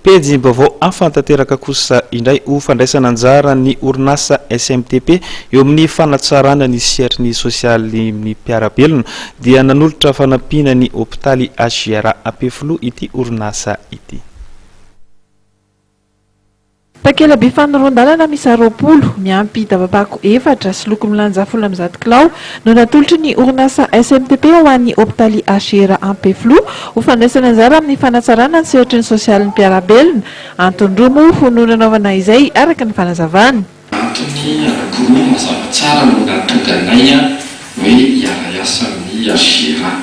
pejy mbavao afantanteraka kosa indray ho fandraisana anjara ny orinasa SMTP eo amin'ny fanatsarana ny serny sosialy ny mpiarabelona dia nanolotra fanampiana ny hôpitaly HGR Ampefilo ity orinasa ity. Takela-by fanorondalana misy 20 miampy davabako efatra sy loko milanja 10 kilao no natolotry ny orinasa SMTP ho an'ny hôpitaly HGR Ampefilo ho fandraisana anjara amin'ny fanatsarana ny sehatry ny sosialy ny mpiarabelona. Antony roa moa ho nanaovana izay araka ny fanazavany. Antony anakiroa mazava tsara no natoganay hoe hiara-iasa amin'ny HGR.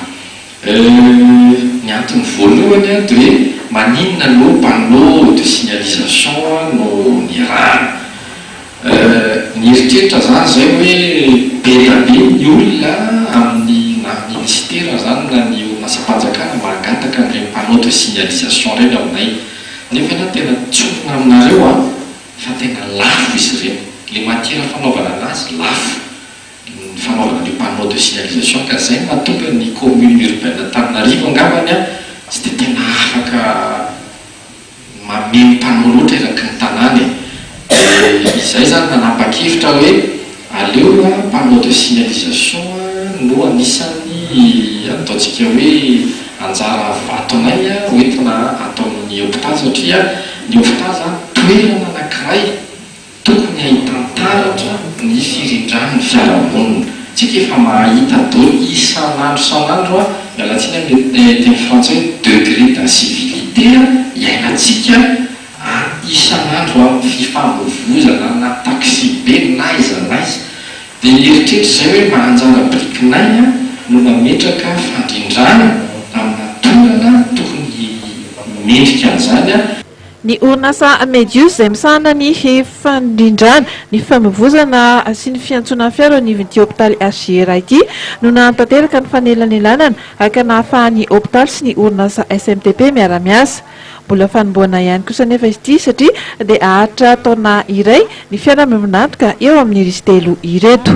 Ny antony voalohany dia hoe maninona no panneau de signalisation no ny rano. Ny eritreritra zany zay hoe be ny olona amin'ny na ministera zany na ny orinasa-panjakana mangataka ny panneau de signalisation reny aminay. Nefa na tena tsonona aminareo fa tena lafo izy ireny. Le matière fanaovana anazy lafo. Fanaovana ny panneau de signalisation ka zay mahatonga ny commune urbaine Antananarivo angambany tsy dia tena afaka mameno panneau loatra eraky ny tanàna. Izay zany nanapa-kevitra hoe aleo panneau de signalisation no anisany ataontsika hoe anjara vatonay hoentina ataon'ny hôpitaly satria ny hôpitaly zany toerana anankiray tokony ahitan-taratra ny firindran'ny fiarahamonina. Tsika efa mahita daholo isan'andro mialatsiny teny frantsay hoe degré d'incivilité iainantsika isan'andro amin'ny fifamoivoizana na taxi be naiza dia eritreritra zay hoe mahanjara brikinay no nametraka fandrindrana amina torana tokony mendrika an'izany. Ny orinasa Medius izay misahana ny fandrindrana ny famovozana sy ny fiantsonana fiara ny hôpitaly HGR ity no nahatanteraka ny fanelanelanana aka nahafahan'ny hôpitaly sy ny orinasa SMTP miara-miasa. Mbola fanomboana ihany kosa nefa izy ity satria dia ahatra taona iray ny fiara-mionantoka eo amin'ny risitelo ireto.